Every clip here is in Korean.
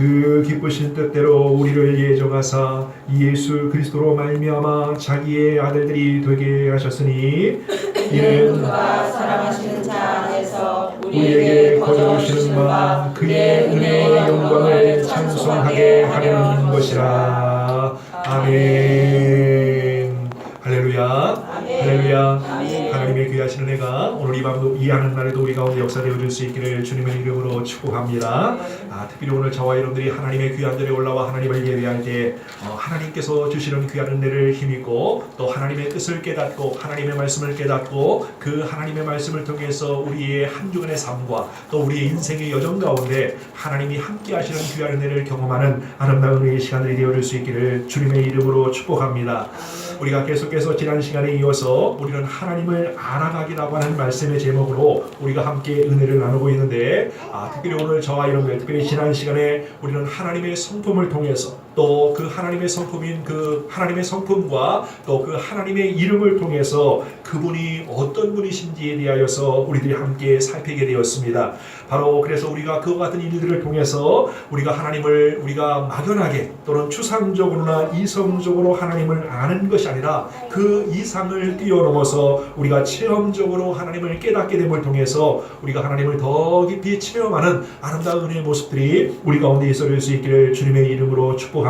그 기쁘신 뜻대로 우리를 예정하사 예수 그리스도로 말미암아 자기의 아들들이 되게 하셨으니 이는 그가 사랑하시는 자 안에서 우리에게 거저주시는 바 그의 은혜의 영광을 찬송하게 하려는 것이라. 아멘. 할렐루야. 할렐루야. 하나님의 귀하신 은혜가 오늘 이 밤도 이 하는 날에도 우리 가운데 역사되어 줄 수 있기를 주님의 이름으로 축복합니다. 특별히 오늘 저와 여러분들이 하나님의 귀한 자리에 올라와 하나님을 예배할 때 하나님께서 주시는 귀한 은혜를 힘입고 또 하나님의 뜻을 깨닫고 하나님의 말씀을 깨닫고 그 하나님의 말씀을 통해서 우리의 한 주간의 삶과 또 우리의 인생의 여정 가운데 하나님이 함께 하시는 귀한 은혜를 경험하는 아름다운 은혜의 시간들이 되어줄 수 있기를 주님의 이름으로 축복합니다. 우리가 계속해서 지난 시간에 이어서 우리는 하나님을 알아가기라고 하는 말씀의 제목으로 우리가 함께 은혜를 나누고 있는데 특별히 오늘 저와 여러분들 특별히 지난 시간에 우리는 하나님의 성품을 통해서 또 그 하나님의 성품인 그 하나님의 성품과 또 그 하나님의 이름을 통해서 그분이 어떤 분이신지에 대하여서 우리들이 함께 살피게 되었습니다. 바로 그래서 우리가 그와 같은 일들을 통해서 우리가 하나님을 우리가 막연하게 또는 추상적으로나 이성적으로 하나님을 아는 것이 아니라 그 이상을 뛰어넘어서 우리가 체험적으로 하나님을 깨닫게 됨을 통해서 우리가 하나님을 더 깊이 체험하는 아름다운 은혜의 모습들이 우리 가운데 있어질 수 있기를 주님의 이름으로 축복합니다.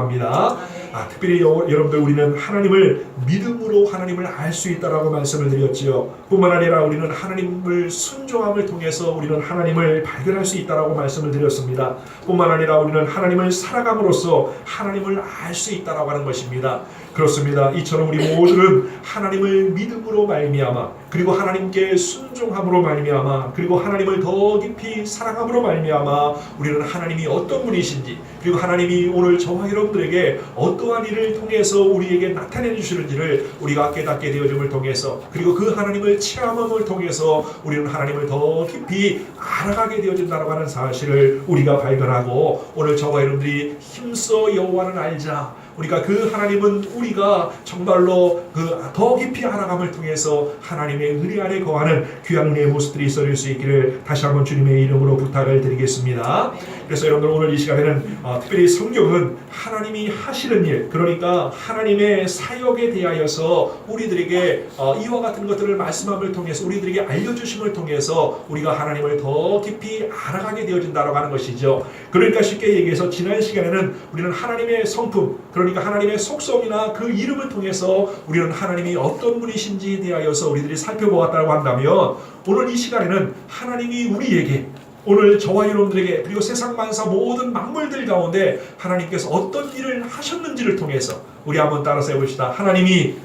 특별히 여러분들 우리는 하나님을 믿음으로 하나님을 알 수 있다라고 말씀을 드렸지요. 뿐만 아니라 우리는 하나님을 순종함을 통해서 우리는 하나님을 발견할 수 있다라고 말씀을 드렸습니다. 뿐만 아니라 우리는 하나님을 살아감으로써 하나님을 알 수 있다라고 하는 것입니다. 그렇습니다. 이처럼 우리 모두는 하나님을 믿음으로 말미암아 그리고 하나님께 순종함으로 말미암아 그리고 하나님을 더 깊이 사랑함으로 말미암아 우리는 하나님이 어떤 분이신지 그리고 하나님이 오늘 저와 여러분들에게 어떠한 일을 통해서 우리에게 나타내 주시는지를 우리가 깨닫게 되어짐을 통해서 그리고 그 하나님을 체험함을 통해서 우리는 하나님을 더 깊이 알아가게 되어진다고 하는 사실을 우리가 발견하고 오늘 저와 여러분들이 힘써 여호와는 알자 우리가 그 하나님은 우리가 정말로 그 더 깊이 알아감을 통해서 하나님의 은혜 안에 거하는 귀한 은혜의 모습들이 있어질 수 있기를 다시 한번 주님의 이름으로 부탁을 드리겠습니다. 그래서 여러분들 오늘 이 시간에는 특별히 성경은 하나님이 하시는 일 그러니까 하나님의 사역에 대하여서 우리들에게 이와 같은 것들을 말씀함을 통해서 우리들에게 알려주심을 통해서 우리가 하나님을 더 깊이 알아가게 되어진다고 하는 것이죠. 그러니까 쉽게 얘기해서 지난 시간에는 우리는 하나님의 성품 그러니까 하나님의 속성이나 그 이름을 통해서 우리는 하나님이 어떤 분이신지에 대하여서 우리들이 살펴보았다고 한다면 오늘 이 시간에는 하나님이 우리에게 오늘 저와 여러분들에게 그리고 세상 만사 모든 만물들 가운데 하나님께서 어떤 일을 하셨는지를 통해서 우리 한번 따라서 해봅시다. 하나님이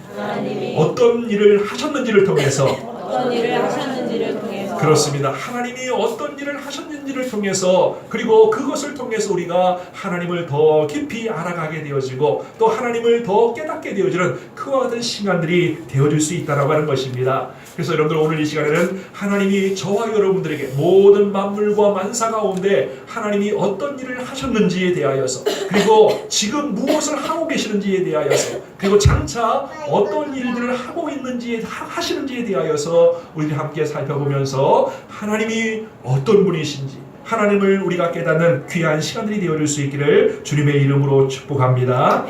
어떤 일을 하셨는지를 통해서 그렇습니다. 하나님이 어떤 일을 하셨는지를 통해서 그리고 그것을 통해서 우리가 하나님을 더 깊이 알아가게 되어지고 또 하나님을 더 깨닫게 되어지는 그와 같은 시간들이 되어질 수 있다고 하는 것입니다. 그래서 여러분들 오늘 이 시간에는 하나님이 저와 여러분들에게 모든 만물과 만사 가운데 하나님이 어떤 일을 하셨는지에 대하여서 그리고 지금 무엇을 하고 계시는지에 대하여서 그리고 장차 어떤 일들을 하고 있는지에 하시는지에 대하여서 우리를 함께 살펴보면서 하나님이 어떤 분이신지 하나님을 우리가 깨닫는 귀한 시간들이 되어줄 수 있기를 주님의 이름으로 축복합니다.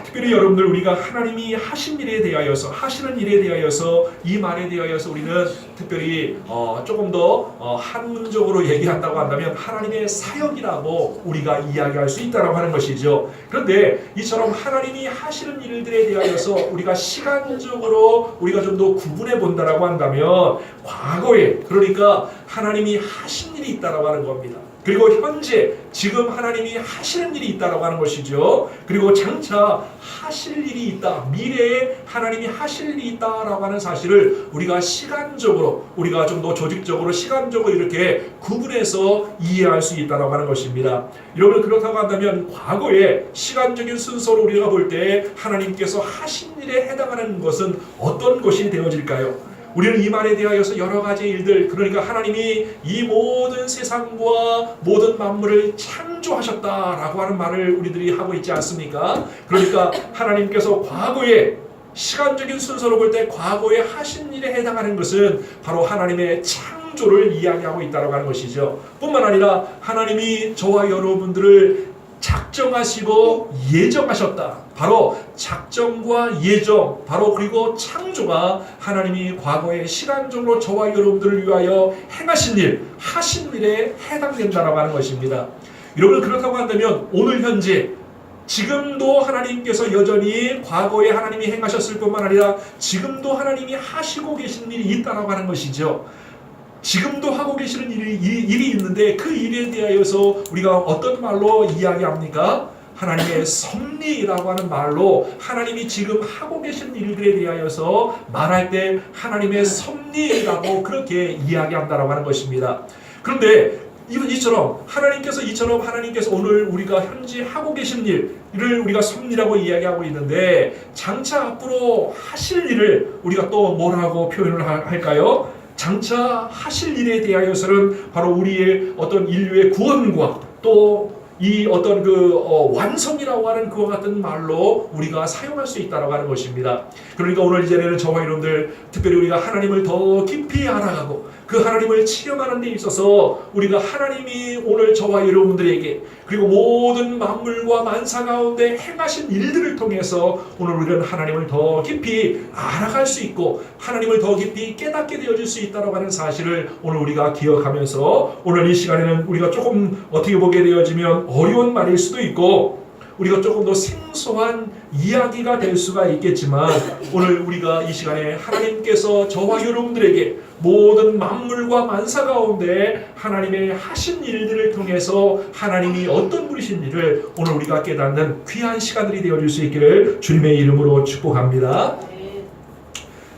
특별히 여러분들 우리가 하나님이 하신 일에 대하여서 하시는 일에 대하여서 이 말에 대하여서 우리는 특별히 조금 더 한문적으로 얘기한다고 한다면 하나님의 사역이라고 우리가 이야기할 수 있다고 하는 것이죠. 그런데 이처럼 하나님이 하시는 일들에 대하여서 우리가 시간적으로 우리가 좀 더 구분해 본다라고 한다면 과거에 그러니까 하나님이 하신 일이 있다라고 하는 겁니다. 그리고 현재 지금 하나님이 하시는 일이 있다라고 하는 것이죠. 그리고 장차 하실 일이 있다. 미래에 하나님이 하실 일이 있다라고 하는 사실을 우리가 시간적으로 우리가 좀 더 조직적으로 시간적으로 이렇게 구분해서 이해할 수 있다라고 하는 것입니다. 여러분 그렇다고 한다면 과거에 시간적인 순서로 우리가 볼 때 하나님께서 하신 일에 해당하는 것은 어떤 것이 되어질까요? 우리는 이 말에 대하여서 여러 가지 일들 그러니까 하나님이 이 모든 세상과 모든 만물을 창조하셨다라고 하는 말을 우리들이 하고 있지 않습니까? 그러니까 하나님께서 과거에 시간적인 순서로 볼 때 과거에 하신 일에 해당하는 것은 바로 하나님의 창조를 이야기하고 있다고 하는 것이죠. 뿐만 아니라 하나님이 저와 여러분들을 작정하시고 예정하셨다. 바로 작정과 예정, 바로 그리고 창조가 하나님이 과거에 시간적으로 저와 여러분들을 위하여 행하신 일, 하신 일에 해당된다라고 하는 것입니다. 여러분, 그렇다고 한다면 오늘 현재 지금도 하나님께서 여전히 과거에 하나님이 행하셨을 뿐만 아니라 지금도 하나님이 하시고 계신 일이 있다라고 하는 것이죠. 지금도 하고 계시는 일이 있는데 그 일에 대하여서 우리가 어떤 말로 이야기합니까? 하나님의 섭리라고 하는 말로 하나님이 지금 하고 계신 일들에 대하여서 말할 때 하나님의 섭리라고 그렇게 이야기한다라고 하는 것입니다. 그런데 이처럼 하나님께서 오늘 우리가 현재 하고 계신 일을 우리가 섭리라고 이야기하고 있는데 장차 앞으로 하실 일을 우리가 또 뭐라고 표현을 할까요? 장차 하실 일에 대하여서는 바로 우리의 어떤 인류의 구원과 또 이 어떤 완성이라고 하는 그와 같은 말로 우리가 사용할 수 있다라고 하는 것입니다. 그러니까 오늘 이 자리에는 저와 여러분들 특별히 우리가 하나님을 더 깊이 알아가고 그 하나님을 체험하는 데 있어서 우리가 하나님이 오늘 저와 여러분들에게 그리고 모든 만물과 만사 가운데 행하신 일들을 통해서 오늘 우리는 하나님을 더 깊이 알아갈 수 있고 하나님을 더 깊이 깨닫게 되어질 수 있다고 하는 사실을 오늘 우리가 기억하면서 오늘 이 시간에는 우리가 조금 어떻게 보게 되어지면 어려운 말일 수도 있고 우리가 조금 더 생소한 이야기가 될 수가 있겠지만 오늘 우리가 이 시간에 하나님께서 저와 여러분들에게 모든 만물과 만사 가운데 하나님의 하신 일들을 통해서 하나님이 어떤 분이신지를 오늘 우리가 깨닫는 귀한 시간들이 되어질 수 있기를 주님의 이름으로 축복합니다.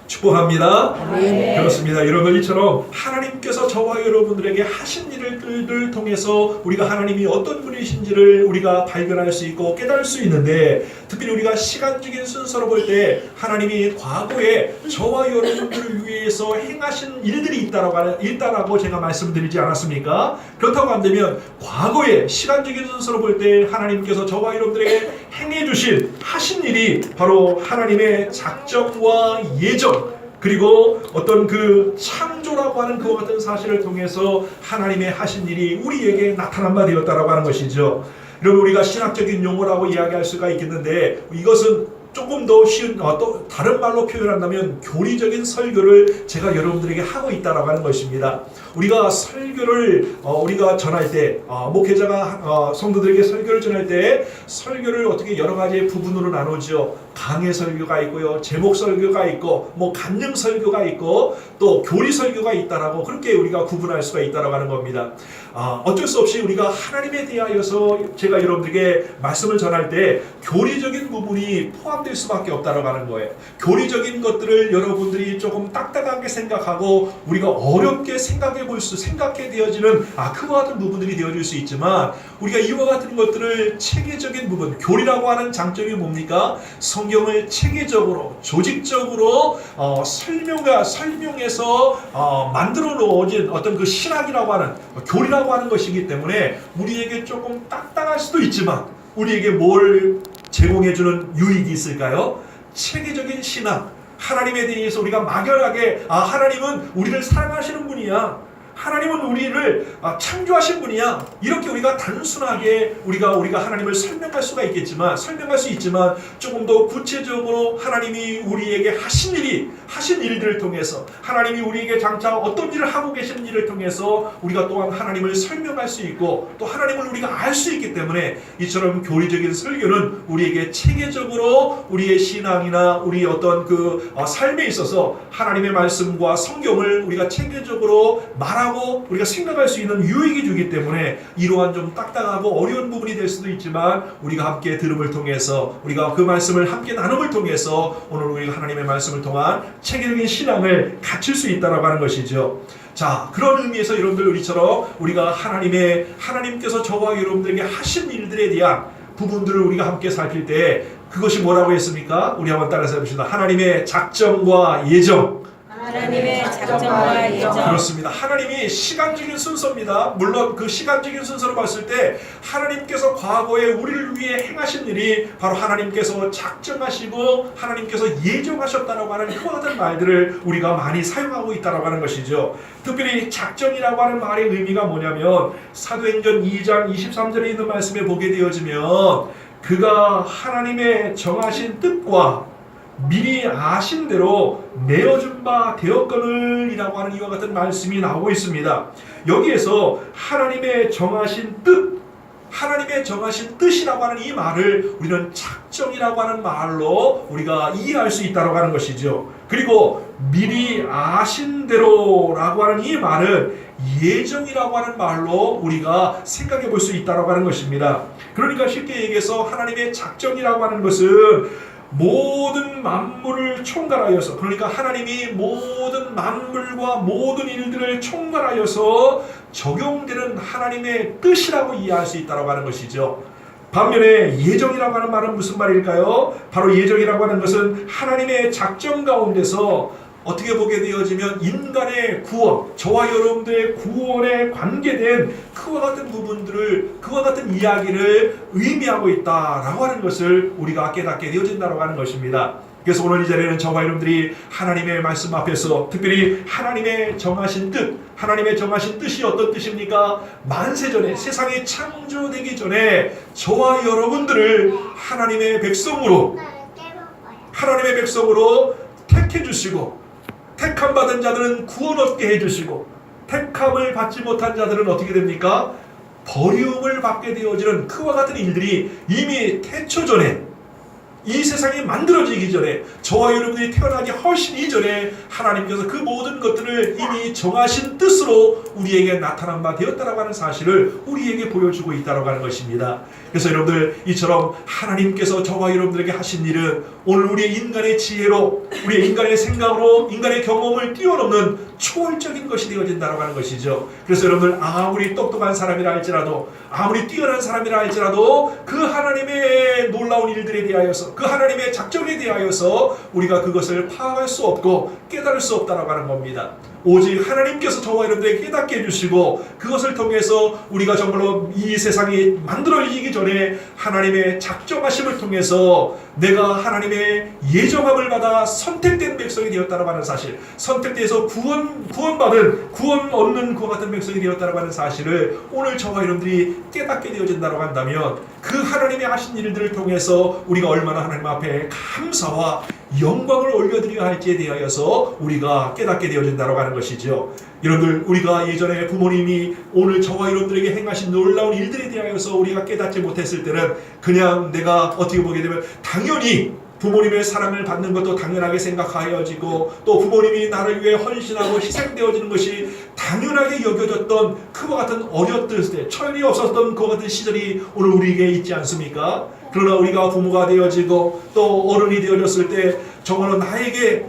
축복합니다. 아멘. 그렇습니다. 여러분, 이처럼 하나님께서 저와 여러분들에게 하신 일들을 통해서 우리가 하나님이 어떤 분이신지를 우리가 발견할 수 있고 깨달을 수 있는데 특별히 우리가 시간적인 순서로 볼 때 하나님이 과거에 저와 여러분들을 위해서 행하신 일들이 있다라고 제가 말씀드리지 않았습니까? 그렇다고 한다면 과거에 시간적인 순서로 볼 때 하나님께서 저와 여러분들에게 행해주신 하신 일이 바로 하나님의 작정과 예정 그리고 어떤 그 창조라고 하는 그와 같은 사실을 통해서 하나님의 하신 일이 우리에게 나타난 바 되었다라고 하는 것이죠. 여러분, 우리가 신학적인 용어라고 이야기할 수가 있겠는데 이것은 조금 더 쉬운 또 다른 말로 표현한다면 교리적인 설교를 제가 여러분들에게 하고 있다라고 하는 것입니다. 우리가 설교를 우리가 전할 때 목회자가 성도들에게 설교를 전할 때 설교를 어떻게 여러 가지 부분으로 나누죠. 강해 설교가 있고요, 제목 설교가 있고, 뭐 간증 설교가 있고, 또 교리 설교가 있다라고 그렇게 우리가 구분할 수가 있다라고 하는 겁니다. 어쩔 수 없이 우리가 하나님에 대하여서 제가 여러분들에게 말씀을 전할 때 교리적인 부분이 포함될 수밖에 없다라고 하는 거예요. 교리적인 것들을 여러분들이 조금 딱딱하게 생각하고 우리가 어렵게 생각해 되어지는 그와 같은 부분들이 되어질 수 있지만 우리가 이와 같은 것들을 체계적인 부분, 교리라고 하는 장점이 뭡니까? 성경을 체계적으로, 조직적으로 설명해서 만들어 놓은 어떤 그 신학이라고 하는 교리라고 하는 것이기 때문에 우리에게 조금 딱딱할 수도 있지만 우리에게 뭘 제공해주는 유익이 있을까요? 체계적인 신학, 하나님에 대해서 우리가 막연하게 하나님은 우리를 사랑하시는 분이야, 하나님은 우리를 창조하신 분이야, 이렇게 우리가 단순하게 우리가 하나님을 설명할 수 있지만 조금 더 구체적으로 하나님이 우리에게 하신 일들을 통해서 하나님이 우리에게 장차 어떤 일을 하고 계시는 일을 통해서 우리가 또한 하나님을 설명할 수 있고 또 하나님을 우리가 알 수 있기 때문에 이처럼 교리적인 설교는 우리에게 체계적으로 우리의 신앙이나 우리 어떤 그 삶에 있어서 하나님의 말씀과 성경을 우리가 체계적으로 말하고 우리가 생각할 수 있는 유익이 주기 때문에 이러한 좀 딱딱하고 어려운 부분이 될 수도 있지만 우리가 함께 들음을 통해서 우리가 그 말씀을 함께 나눔을 통해서 오늘 우리가 하나님의 말씀을 통한 체계적인 신앙을 갖출 수 있다라고 하는 것이죠. 자, 그런 의미에서 여러분들 우리처럼 우리가 하나님께서 저와 여러분들에게 하신 일들에 대한 부분들을 우리가 함께 살필 때 그것이 뭐라고 했습니까? 우리 한번 따라서 해봅시다. 하나님의 작정과 예정. 하나님의 작정과 작정과 예정. 그렇습니다. 하나님이 시간적인 순서입니다. 물론 그 시간적인 순서로 봤을 때 하나님께서 과거에 우리를 위해 행하신 일이 바로 하나님께서 작정하시고 하나님께서 예정하셨다라고 하는 그와 같은 말들을 우리가 많이 사용하고 있다라고 하는 것이죠. 특별히 작정이라고 하는 말의 의미가 뭐냐면 사도행전 2장 23절에 있는 말씀에 보게 되어지면 그가 하나님의 정하신 뜻과 미리 아신 대로 내어준 바 되었거늘 이라고 하는 이와 같은 말씀이 나오고 있습니다. 여기에서 하나님의 정하신 뜻, 하나님의 정하신 뜻이라고 하는 이 말을 우리는 작정이라고 하는 말로 우리가 이해할 수 있다고 하는 것이죠. 그리고 미리 아신 대로라고 하는 이 말은 예정이라고 하는 말로 우리가 생각해 볼 수 있다고 하는 것입니다. 그러니까 쉽게 얘기해서 하나님의 작정이라고 하는 것은 모든 만물을 총괄하여서, 그러니까 하나님이 모든 만물과 모든 일들을 총괄하여서 적용되는 하나님의 뜻이라고 이해할 수 있다고 하는 것이죠. 반면에 예정이라고 하는 말은 무슨 말일까요? 바로 예정이라고 하는 것은 하나님의 작정 가운데서 어떻게 보게 되어지면 인간의 구원, 저와 여러분들의 구원에 관계된 그와 같은 부분들을, 그와 같은 이야기를 의미하고 있다라고 하는 것을 우리가 깨닫게 되어진다고 하는 것입니다. 그래서 오늘 이 자리에는 저와 여러분들이 하나님의 말씀 앞에서 특별히 하나님의 정하신 뜻, 하나님의 정하신 뜻이 어떤 뜻입니까? 만세전에, 세상이 창조되기 전에 저와 여러분들을 하나님의 백성으로 택해 주시고, 택함 받은 자들은 구원 얻게 해주시고, 택함을 받지 못한 자들은 어떻게 됩니까? 버림을 받게 되어지는 그와 같은 일들이 이미 태초전에, 이 세상이 만들어지기 전에, 저와 여러분들이 태어나기 훨씬 이전에 하나님께서 그 모든 것들을 이미 정하신 뜻으로 우리에게 나타난 바 되었다라고 하는 사실을 우리에게 보여주고 있다라고 하는 것입니다. 그래서 여러분들, 이처럼 하나님께서 저와 여러분들에게 하신 일은 오늘 우리의 인간의 지혜로, 우리의 인간의 생각으로, 인간의 경험을 뛰어넘는 초월적인 것이 되어진다라고 하는 것이죠. 그래서 여러분들, 아무리 똑똑한 사람이라 할지라도, 아무리 뛰어난 사람이라 할지라도 그 하나님의 놀라운 일들에 대하여서, 그 하나님의 작정에 대하여서 우리가 그것을 파악할 수 없고 깨달을 수 없다라고 하는 겁니다. 오직 하나님께서 저와 여러분들에게 깨닫게 해주시고, 그것을 통해서 우리가 정말로 이 세상이 만들어지기 전에 하나님의 작정하심을 통해서 내가 하나님의 예정함을 받아 선택된 백성이 되었다고 하는 사실, 선택돼서 구원 얻는 그와 같은 백성이 되었다고 하는 사실을 오늘 저와 여러분들이 깨닫게 되어진다고 한다면, 그 하나님의 하신 일들을 통해서 우리가 얼마나 하나님 앞에 감사와 영광을 올려드려야 할지에 대하여서 우리가 깨닫게 되어진다고 하는 것이죠. 여러분들, 우리가 예전에 부모님이 오늘 저와 여러분들에게 행하신 놀라운 일들에 대하여서 우리가 깨닫지 못했을 때는 그냥 내가 어떻게 보게 되면 당연히 부모님의 사랑을 받는 것도 당연하게 생각하여지고, 또 부모님이 나를 위해 헌신하고 희생되어지는 것이 당연하게 여겨졌던 그와 같은 어렸을 때, 철이 없었던 그와 같은 시절이 오늘 우리에게 있지 않습니까? 그러나 우리가 부모가 되어지고 또 어른이 되어졌을 때 정말로 나에게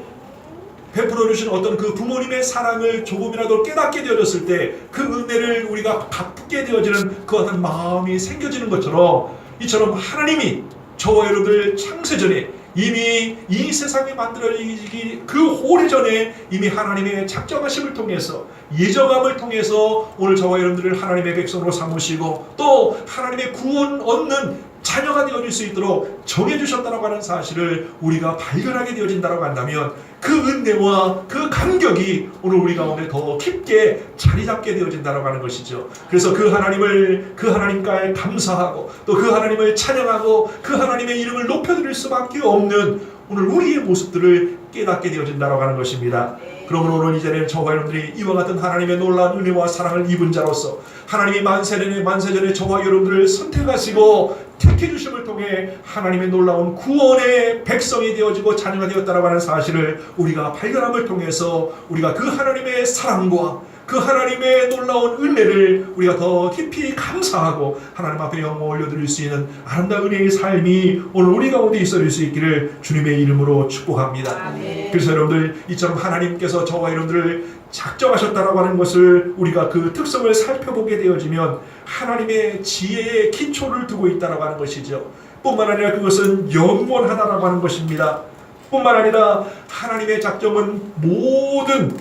베풀어 주신 어떤 그 부모님의 사랑을 조금이라도 깨닫게 되어졌을 때 그 은혜를 우리가 갚게 되어지는 그 어떤 마음이 생겨지는 것처럼, 이처럼 하나님이 저와 여러분들 창세전에 이미 이 세상이 만들어지기 그 오래전에 이미 하나님의 작정하심을 통해서, 예정함을 통해서 오늘 저와 여러분들을 하나님의 백성으로 삼으시고 또 하나님의 구원 얻는 자녀가 되어질 수 있도록 정해주셨다고 하는 사실을 우리가 발견하게 되어진다고 한다면, 그 은혜와 그 감격이 오늘 우리 가운데 더 깊게 자리 잡게 되어진다고 하는 것이죠. 그래서 그 하나님께 감사하고 또 그 하나님을 찬양하고 그 하나님의 이름을 높여드릴 수밖에 없는 오늘 우리의 모습들을 깨닫게 되어진다고 하는 것입니다. 그러므로 오늘 이 자리에 저와 여러분들이 이와 같은 하나님의 놀라운 은혜와 사랑을 입은 자로서 하나님이 만세전에 저와 여러분들을 선택하시고 택해 주심을 통해 하나님의 놀라운 구원의 백성이 되어지고 자녀가 되었다라고 하는 사실을 우리가 발견함을 통해서 우리가 그 하나님의 사랑과 그 하나님의 놀라운 은혜를 우리가 더 깊이 감사하고 하나님 앞에 영광 올려드릴 수 있는 아름다운 은혜의 삶이 오늘 우리 가운데 있어질 수 있기를 주님의 이름으로 축복합니다. 아멘. 그래서 여러분들, 이처럼 하나님께서 저와 여러분들을 작정하셨다라고 하는 것을 우리가 그 특성을 살펴보게 되어지면 하나님의 지혜의 기초를 두고 있다라고 하는 것이죠. 뿐만 아니라 그것은 영원하다라고 하는 것입니다. 뿐만 아니라 하나님의 작정은 모든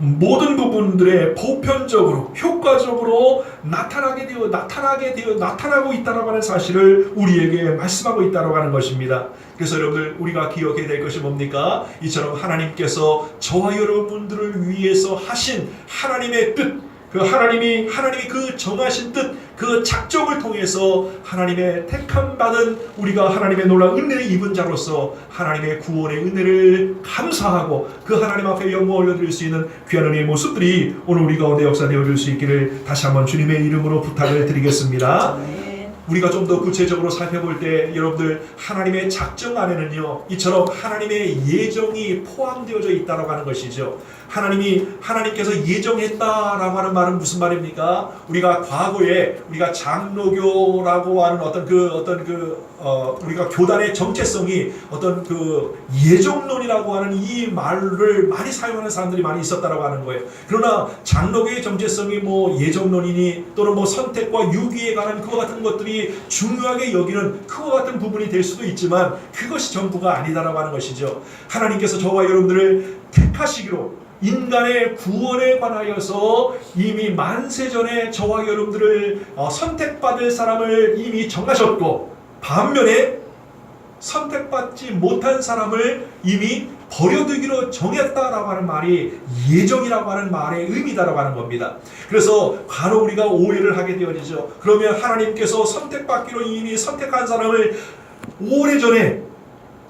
모든 부분들에 보편적으로 효과적으로 나타나고 있다라고 하는 사실을 우리에게 말씀하고 있다라고 하는 것입니다. 그래서 여러분들 우리가 기억해야 될 것이 뭡니까? 이처럼 하나님께서 저와 여러분들을 위해서 하신 하나님의 뜻, 하나님이 그 정하신 뜻, 그 작정을 통해서 하나님의 택함 받은 우리가 하나님의 놀라운 은혜를 입은 자로서 하나님의 구원의 은혜를 감사하고 그 하나님 앞에 영광을 올려드릴 수 있는 귀한 은혜의 모습들이 오늘 우리 가운데 역사되어질 수 있기를 다시 한번 주님의 이름으로 부탁을 드리겠습니다. 우리가 좀 더 구체적으로 살펴볼 때 여러분들 하나님의 작정 안에는요 이처럼 하나님의 예정이 포함되어져 있다라고 하는 것이죠. 하나님께서 예정했다라고 하는 말은 무슨 말입니까? 우리가 과거에 우리가 장로교라고 하는 우리가 교단의 정체성이 어떤 그 예정론이라고 하는 이 말을 많이 사용하는 사람들이 많이 있었다라고 하는 거예요. 그러나 장로교의 정체성이 뭐 예정론이니 또는 뭐 선택과 유기에 관한 그와 같은 것들이 중요하게 여기는 그와 같은 부분이 될 수도 있지만 그것이 전부가 아니다라고 하는 것이죠. 하나님께서 저와 여러분들을 택하시기로 인간의 구원에 관하여서 이미 만세전에 저와 여러분들을 선택받을 사람을 이미 정하셨고 반면에 선택받지 못한 사람을 이미 버려두기로 정했다라고 하는 말이 예정이라고 하는 말의 의미다라고 하는 겁니다. 그래서 간혹 우리가 오해를 하게 되어지죠. 그러면 하나님께서 선택받기로 이미 선택한 사람을 오래전에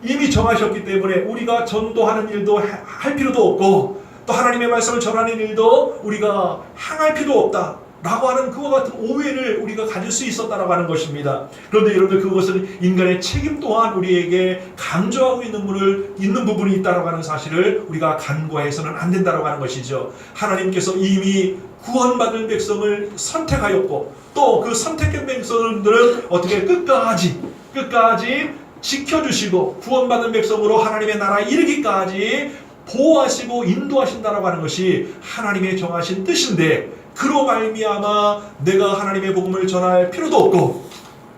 이미 정하셨기 때문에 우리가 전도하는 일도 할 필요도 없고 또 하나님의 말씀을 전하는 일도 우리가 행할 필요도 없다 라고 하는 그와 같은 오해를 우리가 가질 수 있었다라고 하는 것입니다. 그런데 여러분들 그것은 인간의 책임 또한 우리에게 강조하고 있는 부분이 있다라고 하는 사실을 우리가 간과해서는 안 된다라고 하는 것이죠. 하나님께서 이미 구원받은 백성을 선택하였고 또 그 선택된 백성들은 어떻게 끝까지 지켜주시고 구원받은 백성으로 하나님의 나라에 이르기까지 보호하시고 인도하신다라고 하는 것이 하나님의 정하신 뜻인데 그로 말미암아 내가 하나님의 복음을 전할 필요도 없고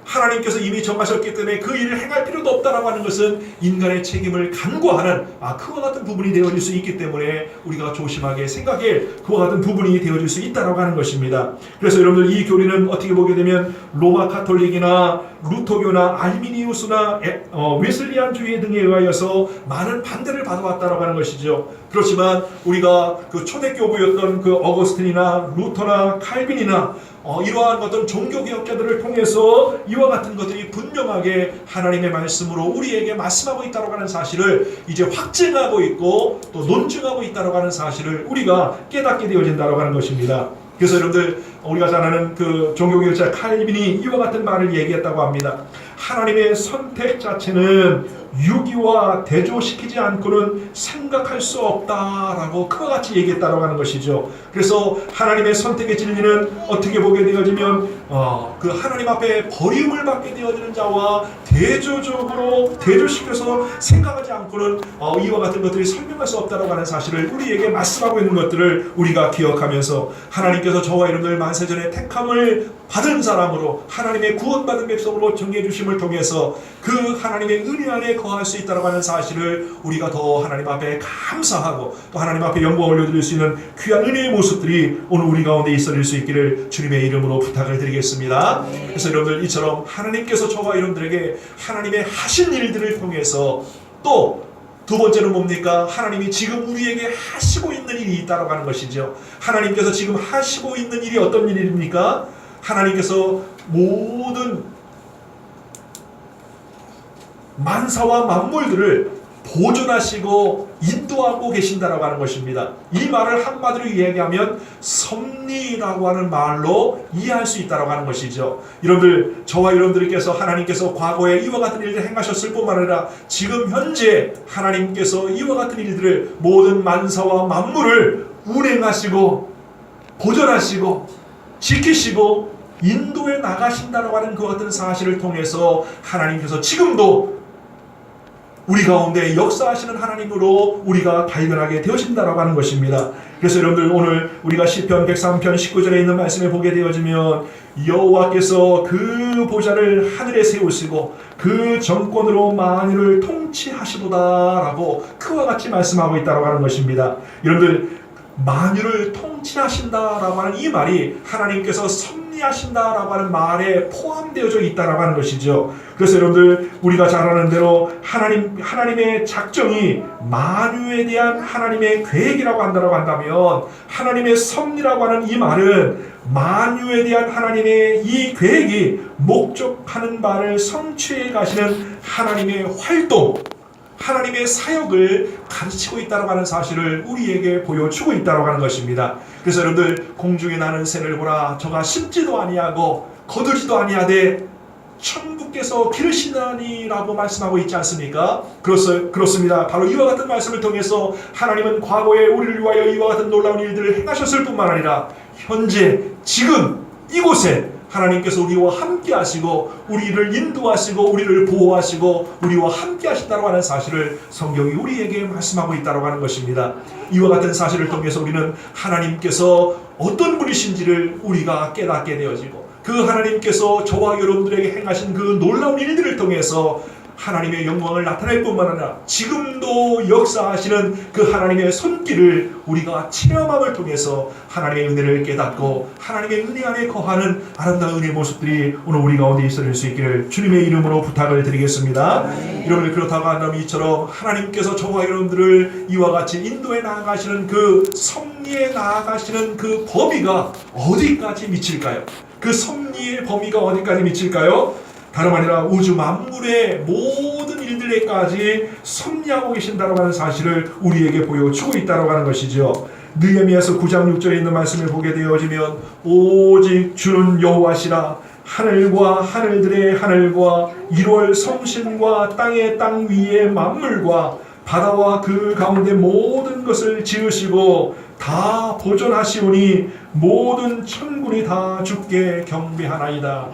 하나님께서 이미 정하셨기 때문에 그 일을 행할 필요도 없다라고 하는 것은 인간의 책임을 간과하는 그와 같은 부분이 되어질 수 있기 때문에 우리가 조심하게 생각해 그와 같은 부분이 되어질 수 있다라고 하는 것입니다. 그래서 여러분들 이 교리는 어떻게 보게 되면 로마 카톨릭이나 루터교나 알미니우스나 웨슬리안주의 등에 의하여서 많은 반대를 받아왔다라고 하는 것이죠. 그렇지만 우리가 그 초대교부였던 그 어거스틴이나 루터나 칼빈이나 이러한 어떤 종교개혁자들을 통해서 이와 같은 것들이 분명하게 하나님의 말씀으로 우리에게 말씀하고 있다고 하는 사실을 이제 확증하고 있고 또 논증하고 있다고 하는 사실을 우리가 깨닫게 되어진다고 하는 것입니다. 그래서 여러분들 우리가 잘 아는 그 종교개혁자 칼빈이 이와 같은 말을 얘기했다고 합니다. 하나님의 선택 자체는 유기와 대조시키지 않고는 생각할 수 없다라고 그와 같이 얘기했다고 하는 것이죠. 그래서 하나님의 선택의 진리는 어떻게 보게 되어지면 그 하나님 앞에 버림을 받게 되어지는 자와 대조시켜서 생각하지 않고는 이와 같은 것들이 설명할 수 없다라고 하는 사실을 우리에게 말씀하고 있는 것들을 우리가 기억하면서 하나님께서 저와 여러분들 만세전에 택함을 받은 사람으로 하나님의 구원받은 백성으로 정해 주심을 통해서 그 하나님의 은혜 안에 거할 수 있다고 하는 사실을 우리가 더 하나님 앞에 감사하고 또 하나님 앞에 영광을 올려드릴 수 있는 귀한 은혜의 모습들이 오늘 우리 가운데 있어질 수 있기를 주님의 이름으로 부탁을 드리겠습니다. 그래서 여러분들 이처럼 하나님께서 저와 여러분들에게 하나님의 하신 일들을 통해서 또 두 번째는 뭡니까? 하나님이 지금 우리에게 하시고 있는 일이 있다고 하는 것이죠. 하나님께서 지금 하시고 있는 일이 어떤 일입니까? 하나님께서 모든 만사와 만물들을 보존하시고 인도하고 계신다라고 하는 것입니다. 이 말을 한마디로 이야기하면 섭리라고 하는 말로 이해할 수 있다라고 하는 것이죠. 여러분들, 저와 여러분들께서 하나님께서 과거에 이와 같은 일들을 행하셨을 뿐만 아니라 지금 현재 하나님께서 이와 같은 일들을 모든 만사와 만물을 운행하시고 보존하시고 지키시고 인도에 나가신다라고 하는 그 같은 사실을 통해서 하나님께서 지금도 우리 가운데 역사하시는 하나님으로 우리가 발견하게 되어진다라고 하는 것입니다. 그래서 여러분들 오늘 우리가 시편 103편 19절에 있는 말씀에 보게 되어지면 여호와께서 그 보좌를 하늘에 세우시고 그 정권으로 만유를 통치하시도다라고 그와 같이 말씀하고 있다라고 하는 것입니다. 여러분들 만유를 통치하신다라고 하는 이 말이 하나님께서 섭리하신다라고 하는 말에 포함되어져 있다라고 하는 것이죠. 그래서 여러분들 우리가 잘 아는 대로 하나님의 작정이 만유에 대한 하나님의 계획이라고 한다면 하나님의 섭리라고 하는 이 말은 만유에 대한 하나님의 이 계획이 목적하는 바를 성취해 가시는 하나님의 활동, 하나님의 사역을 가르치고 있다고 하는 사실을 우리에게 보여주고 있다고 하는 것입니다. 그래서 여러분들 공중에 나는 새를 보라, 저가 심지도 아니하고 거두지도 아니하되 천국께서 기르시나니라고 말씀하고 있지 않습니까? 그렇습니다. 바로 이와 같은 말씀을 통해서 하나님은 과거에 우리를 위하여 이와 같은 놀라운 일들을 행하셨을 뿐만 아니라 현재 지금 이곳에 하나님께서 우리와 함께 하시고 우리를 인도하시고 우리를 보호하시고 우리와 함께 하신다고 하는 사실을 성경이 우리에게 말씀하고 있다고 하는 것입니다. 이와 같은 사실을 통해서 우리는 하나님께서 어떤 분이신지를 우리가 깨닫게 되어지고 그 하나님께서 저와 여러분들에게 행하신 그 놀라운 일들을 통해서 하나님의 영광을 나타낼 뿐만 아니라 지금도 역사하시는 그 하나님의 손길을 우리가 체험함을 통해서 하나님의 은혜를 깨닫고 하나님의 은혜 안에 거하는 아름다운 은혜의 모습들이 오늘 우리 가운데 있을 수 있기를 주님의 이름으로 부탁을 드리겠습니다. 여러분들 그렇다고 한다면 이처럼 하나님께서 저와 여러분들을 이와 같이 인도에 나아가시는 그 섭리에 나아가시는 그 범위가 어디까지 미칠까요? 그 섭리의 범위가 어디까지 미칠까요? 다름 아니라 우주 만물의 모든 일들에까지 섭리하고 계신다고 하는 사실을 우리에게 보여주고 있다고 하는 것이죠. 느헤미야서 9장 6절에 있는 말씀을 보게 되어지면 오직 주는 여호와시라 하늘과 하늘들의 하늘과 1월 성신과 땅의 땅 위의 만물과 바다와 그 가운데 모든 것을 지으시고 다 보존하시오니 모든 천군이 다 주께 경배하나이다.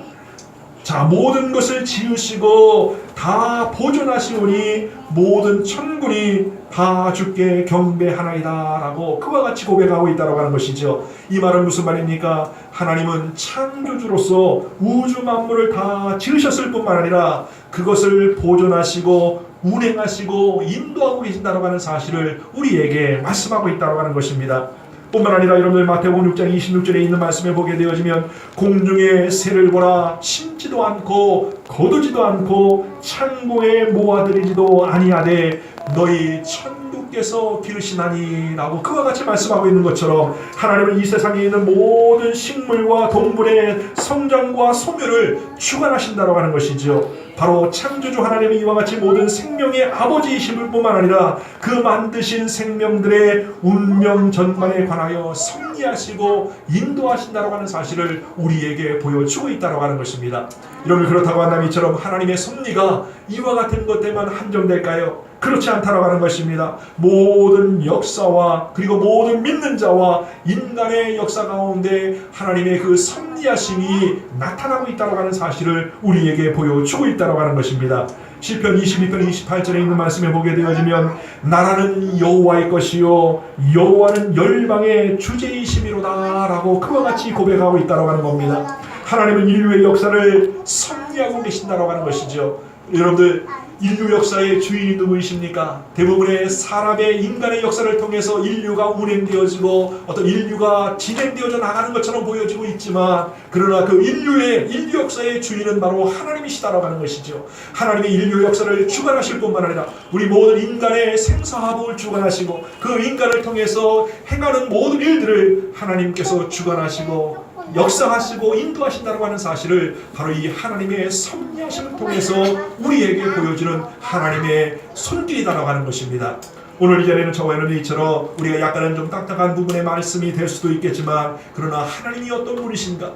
자, 모든 것을 지으시고 다 보존하시오니 모든 천군이 다 주께 경배하나이다 라고 그와 같이 고백하고 있다고 하는 것이죠. 이 말은 무슨 말입니까? 하나님은 창조주로서 우주 만물을 다 지으셨을 뿐만 아니라 그것을 보존하시고 운행하시고 인도하고 계신다고 하는 사실을 우리에게 말씀하고 있다고 하는 것입니다. 뿐만 아니라 여러분들 마태복음 6장 26절에 있는 말씀을 보게 되어지면 공중의 새를 보라 심지도 않고 거두지도 않고 창고에 모아들이지도 아니하되 너희 천국께서 기르시나니 라고 그와 같이 말씀하고 있는 것처럼 하나님은 이 세상에 있는 모든 식물과 동물의 성장과 소멸을 주관하신다고 하는 것이죠. 바로 창조주 하나님이 이와 같이 모든 생명의 아버지이심을 뿐만 아니라 그 만드신 생명들의 운명 전반에 관하여 섭리하시고 인도하신다고 하는 사실을 우리에게 보여주고 있다고 하는 것입니다. 여러분 그렇다고 한다면 이처럼 하나님의 섭리가 이와 같은 것들만 한정될까요? 그렇지 않다라고 하는 것입니다. 모든 역사와 그리고 모든 믿는 자와 인간의 역사 가운데 하나님의 그 섭리하심이 나타나고 있다고 하는 사실을 우리에게 보여주고 있다고 하는 것입니다. 시편 22편 28절에 있는 말씀에 보게 되어지면 나라는 여호와의 것이요 여호와는 열방의 주제이심이로다 라고 그와 같이 고백하고 있다고 하는 겁니다. 하나님은 인류의 역사를 섭리하고 계신다고 하는 것이죠. 여러분들 인류 역사의 주인이 누구이십니까? 대부분의 사람의 인간의 역사를 통해서 인류가 운행되어지고 어떤 인류가 진행되어져 나가는 것처럼 보여지고 있지만 그러나 그 인류 역사의 주인은 바로 하나님이시다라고 하는 것이죠. 하나님의 인류 역사를 주관하실 뿐만 아니라 우리 모든 인간의 생사화복을 주관하시고 그 인간을 통해서 행하는 모든 일들을 하나님께서 주관하시고 역사하시고 인도하신다고 하는 사실을 바로 이 하나님의 섭리하심을 통해서 우리에게 보여주는 하나님의 손길이다라고 하는 것입니다. 오늘 이 자리에는 저와 여러분들처럼 우리가 약간은 좀 딱딱한 부분의 말씀이 될 수도 있겠지만 그러나 하나님이 어떤 분이신가?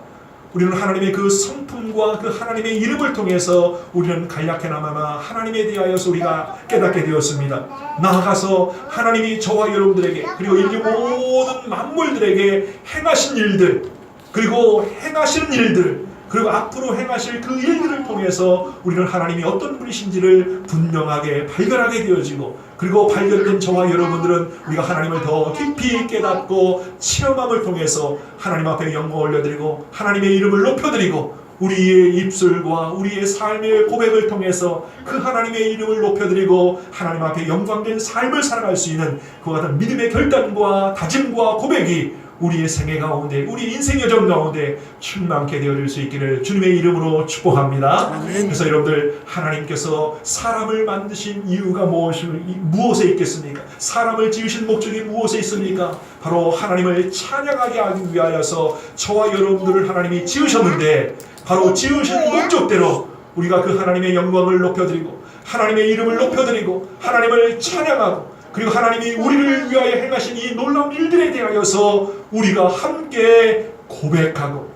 우리는 하나님의 그 성품과 그 하나님의 이름을 통해서 우리는 간략해나마 하나님에 대하여서 우리가 깨닫게 되었습니다. 나아가서 하나님이 저와 여러분들에게 그리고 인류 모든 만물들에게 행하신 일들 그리고 행하시는 일들 그리고 앞으로 행하실 그 일들을 통해서 우리는 하나님이 어떤 분이신지를 분명하게 발견하게 되어지고 그리고 발견된 저와 여러분들은 우리가 하나님을 더 깊이 깨닫고 체험함을 통해서 하나님 앞에 영광을 올려드리고 하나님의 이름을 높여드리고 우리의 입술과 우리의 삶의 고백을 통해서 그 하나님의 이름을 높여드리고 하나님 앞에 영광된 삶을 살아갈 수 있는 그와 같은 믿음의 결단과 다짐과 고백이 우리의 생애 가운데 우리 인생 여정 가운데 충만케 되어질 수 있기를 주님의 이름으로 축복합니다. 그래서 여러분들 하나님께서 사람을 만드신 이유가 무엇에 있겠습니까? 사람을 지으신 목적이 무엇에 있습니까? 바로 하나님을 찬양하게 하기 위하여서 저와 여러분들을 하나님이 지으셨는데 바로 지으신 목적대로 우리가 그 하나님의 영광을 높여드리고 하나님의 이름을 높여드리고 하나님을 찬양하고 그리고 하나님이 우리를 위하여 행하신 이 놀라운 일들에 대하여서 우리가 함께 고백하고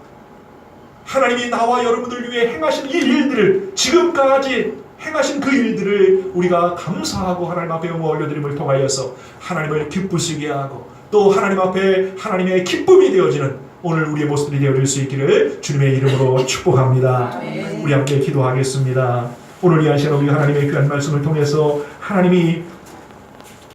하나님이 나와 여러분들 위해 행하신 이 일들을 지금까지 행하신 그 일들을 우리가 감사하고 하나님 앞에 영광 올려드림을 통하여서 하나님을 기쁘시게 하고 또 하나님 앞에 하나님의 기쁨이 되어지는 오늘 우리의 모습이 되어질 수 있기를 주님의 이름으로 축복합니다. 우리 함께 기도하겠습니다. 오늘 이 시간 우리 하나님의 귀한 말씀을 통해서 하나님이